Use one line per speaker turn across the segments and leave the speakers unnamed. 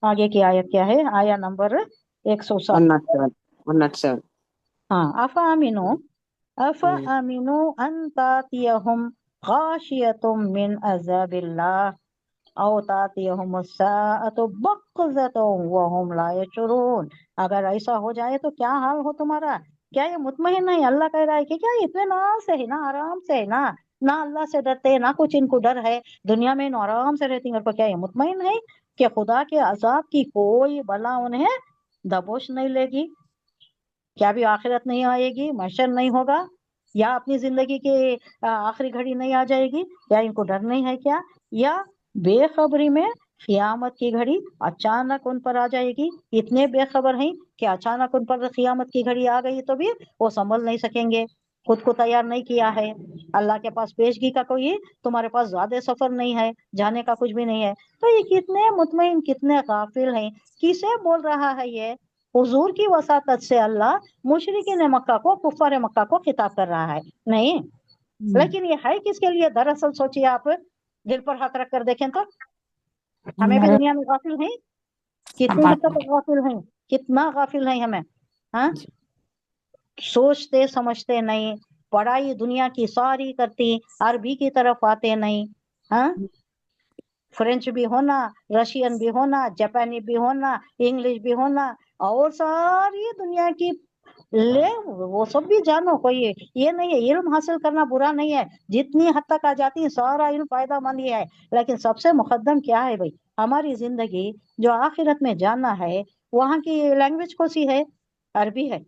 आगे की आयत क्या है? आया नंबर 107।
107. 107.
हाँ, अफा अमीनु अन तातियहुम गाशियतुम मिन अज़ाबिल्लाह औ तातियहुम अस्साअतु बग़्ततन व हुम ला यशउरून। अगर ऐसा हो जाए तो क्या हाल हो तुम्हारा? क्या ये मुतमईन नहीं? अल्लाह कह रहा है कि क्या इत्मीनान से है ना, आराम से है ना, ना अल्लाह से डरते ना कुछ इनको डर है, दुनिया में इन आराम से रहती हैं। क्या ये मुतमईन है कि खुदा के अजाब की कोई बला उन्हें दबोच नहीं लेगी? क्या भी आखिरत नहीं आएगी, महशर नहीं होगा, या अपनी जिंदगी की आखिरी घड़ी नहीं आ जाएगी? या इनको डर नहीं है क्या? या बेखबरी में खियामत की घड़ी अचानक उन पर आ जाएगी? इतने बेखबर हैं कि अचानक उन पर खियामत की घड़ी आ गई तो भी वो संभल नहीं सकेंगे, खुद को तैयार नहीं किया है। अल्लाह के पास पेशगी का कोई तुम्हारे पास ज्यादा सफर नहीं है, जाने का कुछ भी नहीं है। तो ये कितने मुतमईन, कितने गाफिल हैं। किसे बोल रहा है ये? हुजूर की वसातत से अल्लाह मुशरिकीन मक्का को, कुफ्फार मक्का को खिताब कर रहा है। नहीं, लेकिन ये है किसके लिए? दरअसल सोचिए आप, दिल पर हाथ रख कर देखें तो हमें भी
हमारे
दुनिया में गाफिल हैं, कितनी हद तक
हमारे
गाफिल हैं, कितना गाफिल हैं हमें। हाँ, सोचते समझते नहीं, पढ़ाई दुनिया की सारी करती, अरबी की तरफ आते नहीं। हाँ, फ्रेंच भी होना, रशियन भी होना, जापानी भी होना, इंग्लिश भी होना, और सारी दुनिया की ले वो सब भी जानो। कोई ये नहीं है, इल्म हासिल करना बुरा नहीं है, जितनी हद तक आ जाती है सारा इल्म फायदामंद ही है। लेकिन सबसे मुकद्दम क्या है भाई? हमारी जिंदगी जो आखिरत में जाना है, वहाँ की लैंग्वेज कौन सी है? अरबी है।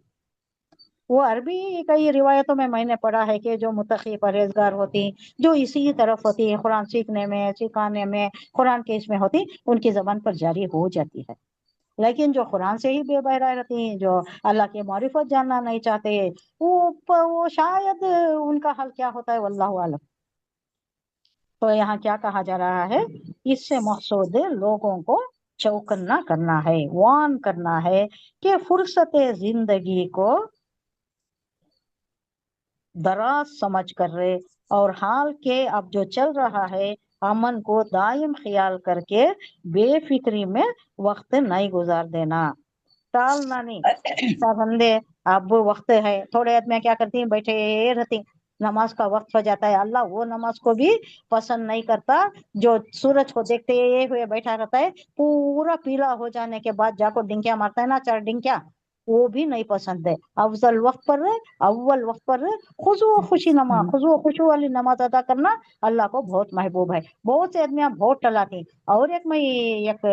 वो अरबी, कई रिवायतों में मैंने पढ़ा है कि जो मुत्तकी परहेजगार होती, जो इसी तरफ होती, कुरान सीखने में, सिखाने में, कुरान के इसमें होती, उनकी जबान पर जारी हो जाती है। लेकिन जो कुरान से ही बेबहरा रहती हैं, जो अल्लाह की मारिफत जानना नहीं चाहते, वो शायद उनका हाल क्या होता है वल्लाहु आलम। तो यहाँ क्या कहा जा रहा है? इससे मकसूद लोगों को चौकन्ना करना है, वार्न करना है कि फुर्सत जिंदगी को दराज समझ कर रहे, और हाल के अब जो चल रहा है अमन को दायम ख्याल करके बेफिक्री में वक्त नहीं गुजार देना, टालना नहीं। सब बंदे अब वक्त है, थोड़े आदमी क्या करती हैं, बैठे रहती, नमाज का वक्त हो जाता है, अल्लाह वो नमाज को भी पसंद नहीं करता जो सूरज को देखते हुए बैठा रहता है, पूरा पीला हो जाने के बाद जाको डिंकिया मारता है ना, 4 डिंकिया, वो भी नहीं पसंद है। अफजल वक्त पर रहे, अव्वल वक्त पर रहे, खुशू खुशू वाली नमाज अदा करना अल्लाह को बहुत महबूब है। बहुत से आदमी बहुत टलाती। और एक मैं एक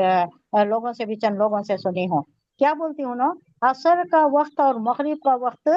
लोगों से भी, चंद लोगों से सुनी हूँ, क्या बोलती हूँ ना, असर का वक्त और मगरिब का वक्त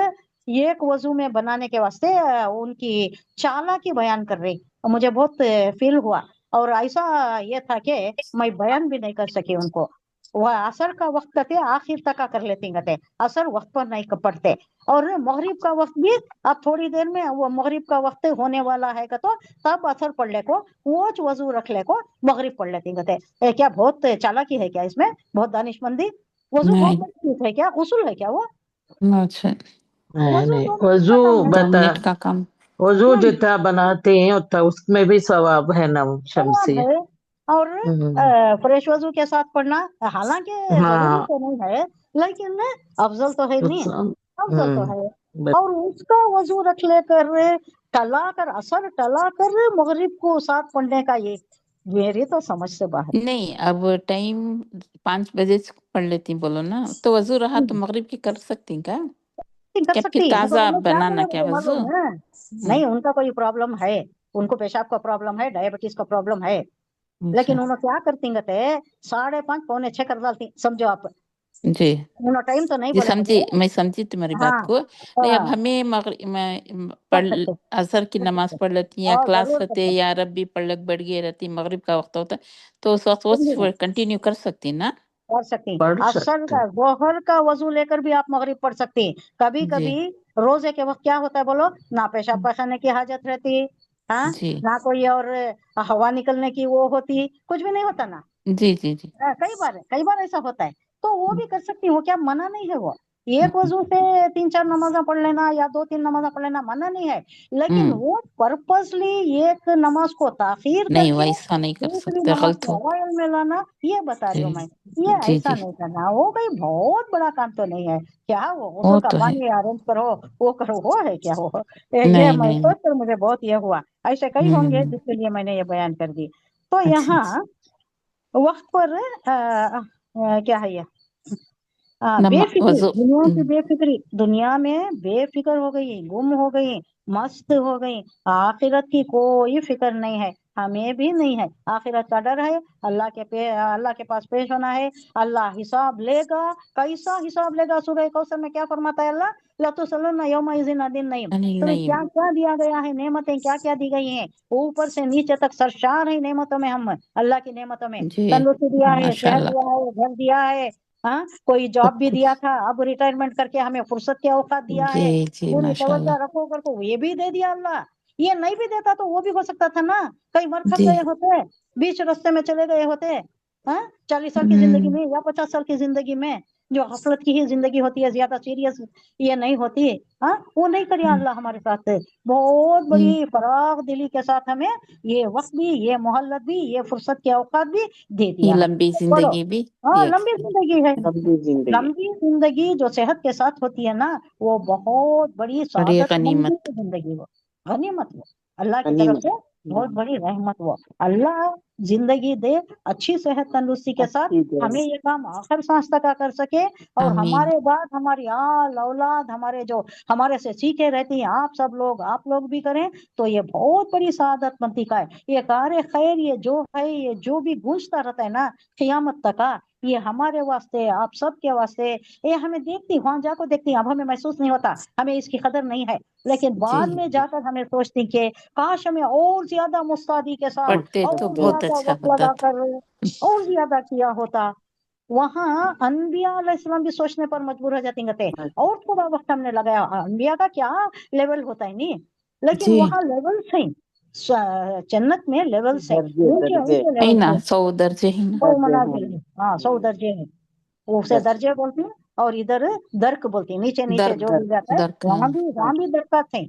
एक वजू में बनाने के वास्ते उनकी चालाकी बयान कर रही। मुझे बहुत फील हुआ, और ऐसा ये था कि मैं बयान भी नहीं कर सकी उनको। वह असर का वक्त कहते आखिर तक का कर लेती, कहते असर वक्त पर नहीं पढ़ते, और मगरिब का वक्त भी अब थोड़ी देर में वो मगरिब का वक्त होने वाला है तो तब असर पढ़ ले को, वो वजू रख ले को मगरिब पढ़ लेती, कहते क्या बहुत चालाकी है क्या इसमें, बहुत दानिशमंदी? वजू बहुत
नहीं।
बड़ी चीज है क्या? गुस्ल है क्या वो?
अच्छा,
नहीं
वजू
नहीं,
2 मिनट का
वजू
काम है।
2 मिनट का काम।
वजू
हाँ,
जितना बनाते हैं उतना उसमें भी सवाब है ना
सवाब
शमसी।
है। और
हम्म।
फ्रेश वजू के साथ पढ़ना, हालांकि जरूरी
हाँ।
तो नहीं है, लेकिन अफजल तो है नहीं, अफजल तो है।
हम्म।
और उसका वजू रख लेकर टला कर, असर टला कर मगरिब को साथ पढ़ने का, ये मेरी तो समझ से बाहर
नहीं, अब टाइम 5 बजे से पढ़ लेती बोलो ना, तो वजू रहा
है।
तो मगरिब की कर सकती क्या?
नहीं कर
क्या फिर
सकती, मगर
ताजा
उन्हें क्या
बनाना
करे
क्या
मुझे
वजू?
मालूम है।
हम्म,
नहीं, उनका कोई प्रॉब्लम है, उनको पेशाब का प्रॉब्लम है, डायबिटीज का प्रॉब्लम है,
अच्छा,
लेकिन उन्होंने क्या करती कहते 5:30 पौने 6 कर डालती, समझो आप।
जी
उन्होंने टाइम तो नहीं
जी,
बोले मुझे।
समझी, मैं समझी तुम्हारी
हाँ,
बात को। नहीं, अब
हाँ,
हमें
कर
पढ़
सकते,
असर की
कर
नमाज
सकते,
पढ़ लेती या
और
क्लास
जरूर कर
रहते
सकते।
या अरबी पढ़ लग बढ़ गई रहती, मगरिब का वक्त होता, तो उस वक्त
समझे ना?
वो कंटिन्यू कर सकती ना?
कर सकती।
पढ़
असर
सकते।
का, जोहर का वजू लेकर भी आप मगरिब पढ़ सकती। कभी
जी
कभी रोजे के वक्त क्या होता है बोलो ना, पेशाब पाखाने की हाजत रहती, हाँ,
जी
ना कोई और हवा निकलने की वो होती, कुछ भी नहीं होता ना।
जी जी जी।
कई बार ऐसा होता है, तो वो भी कर सकती हूँ, क्या मना नहीं है वो। एक वजू से 3-4 नमाजा पढ़ लेना या 2-3 नमाजा पढ़ लेना मना नहीं है, लेकिन वो पर्पसली एक नमाज को ताखीर
नहीं
करके
वैसा नहीं कर
दूसरी
सकते,
नमाज
गलत
को
हो।
अवॉइड में लाना, ये बता रही हूँ
जी
मैं। ये
जी
ऐसा
जी,
नहीं करना, वो कोई बहुत बड़ा काम तो नहीं है। क्या वो
वो
गुस्ल का
तो है।
पानी अरेंज करो, वो करो, वो है क्या वो? ये
नहीं
मैं
नहीं नहीं।
सोच कर मुझे बहुत ये हुआ। ऐसे कई होंगे
हम्म,
जिसके लिए मैंने ये बयान कर दी। तो
अच्छा अच्छा।
यहाँ वक्त पर क्या है ये, बेफिक्री,
वजू।
दुनिया की बेफिक्री, दुनिया में बेफिक्र हो गई, गुम हो गई, मस्त हो गई। आखिरत की कोई फिक्र नहीं है, हमें भी नहीं है। आखिरत का डर है, अल्लाह के पास पेश होना है। अल्लाह हिसाब लेगा, कैसा हिसाब लेगा? सूरह कौसर में क्या फरमाता है अल्लाह? लतुसअलुन्ना यौमइज़िन अनिन नईम।
नहीं
तुम्हें
नहीं।
क्या क्या दिया गया है, नेमतें क्या क्या दी गई हैं, ऊपर से नीचे तक सरशार है नेमतों में। हम अल्लाह की नेमतों में
जी
तंदुरुस्ती दिया है, सेहत
माशाल्लाह।
दिया है, घर दिया है, हाँ, कोई
सब
जॉब भी
कुछ।
दिया था, अब रिटायरमेंट करके हमें फुर्सत के औकात दिया
जी
है,
जी
पूरी
माशाल्लाह।
तवज्जो रखो करको ये भी दे दिया अल्लाह। ये नहीं भी देता तो वो भी हो सकता था ना, कई मरखप
जी।
गए होते, बीच रास्ते में चले गए होते, हाँ, 40 साल की जिंदगी
हम्म,
में या 50 साल की जिंदगी में, जो गफलत की ही जिंदगी होती है, ज्यादा सीरियस ये नहीं होती। हाँ, वो नहीं करिए अल्लाह हमारे साथ। बहुत
जी।
बड़ी फराग दिली के साथ हमें ये वक्त भी, ये मोहल्लत भी, ये फुर्सत के औकात भी दे
ये
दिया है।
लंबी
तो पढ़ो,
जिंदगी भी
हाँ,
एक
लंबी जिंदगी है।
लंबी जिंदगी।
लंबी जिंदगी जो सेहत के साथ होती है ना, वो बहुत बड़ी
बड़ी
सादतमंदी
गनीमत।
की जिंदगी, वो गनीमत, वो अल्लाह की तरफ
गनीमत।
से बहुत बड़ी रहमत। वो अल्लाह जिंदगी दे, अच्छी सेहत तंदुरुस्ती के साथ,
अच्छी
हमें
देश।
ये काम आखिर सांस तक कर सके, और
आमीन।
हमारे बाद हमारी आल औलाद, हमारे जो हमारे से सीखे रहती हैं, आप सब लोग, आप लोग भी करें, तो ये बहुत बड़ी सादतमंदी का है। ये कार खैर, ये जो है, ये जो भी गूंजता रहता है ना क़यामत तक का, ये हमारे वास्ते, आप सबके वास्ते। ये हमें देखती, वहां जाकर देखती, अब हमें महसूस नहीं होता, हमें इसकी कदर नहीं है, लेकिन बाद
जी,
में जाकर हमें सोचती कि काश हमें और ज्यादा मुस्तैदी के साथ,
पढ़ते तो
और
बहुत
ज्यादा
अच्छा
वक्त
होता
लगा
था।
कर और ज्यादा किया होता। वहाँ अनबिया अलैहिस्सलाम भी सोचने पर मजबूर हो जाती थे, और थोड़ा वक्त हमने लगाया। अनबिया का क्या लेवल होता है नहीं, लेकिन
जी
वहाँ लेवल से, जन्नत में लेवल से,
दर्जे
ऊंचे
दर्जे।
ऊंचे
है
लेवल
ना,
से,
100 दर्जे ही ना।
100
दर्जे हैं।
मनाजिल है, हाँ, 100 दर्जे हैं। उसे
दर्जे।
दर्जे बोलते हैं, और इधर दर्क बोलते हैं, नीचे नीचे
दर्द।
जो भी
दर
जाता है,
दर्द, हाँ।
वहां भी दरकत है।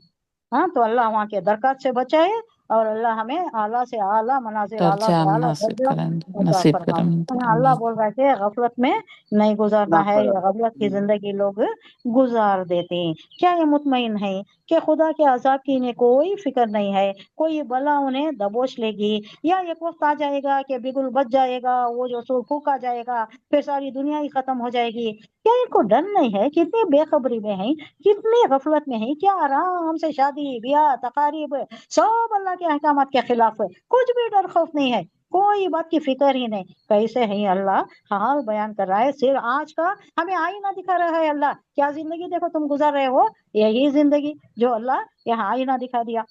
हाँ, तो अल्लाह वहाँ के दरकत से बचाए, और अल्लाह हमें आला से आला मनाजिल, आला
दर्जा
से आला
नासिब
दर्जा
करम,
अता
नसीब
फरमाए।
करम।
हाँ, अल्लाह
आमीन।
बोल रहे थे गफलत में नहीं गुजारना
ना
है,
पड़ा।
या गफलत की जिंदगी लोग गुजार देते हैं। क्या ये मुतमईन है कि खुदा के अजाब की इन्हें कोई फिक्र नहीं है, कोई बला उन्हें दबोच लेगी, या एक वक्त आ जाएगा कि बिगुल बच जाएगा, वो जो सूर फूका जाएगा, फिर सारी दुनिया ही खत्म हो जाएगी? क्या इनको डर नहीं है? कितनी बेखबरी में है, कितनी गफलत में है, क्या आराम से शादी ब्याह तकारीब सब अल्लाह के अहकामात के खिलाफ है, कुछ भी डर खौफ नहीं है, कोई बात की फिक्र ही नहीं। कैसे है अल्लाह हाल बयान कर रहा है, सिर्फ आज का हमें आईना दिखा रहा है अल्लाह। क्या जिंदगी देखो तुम गुजार रहे हो, यही जिंदगी जो अल्लाह यहाँ आईना दिखा दिया।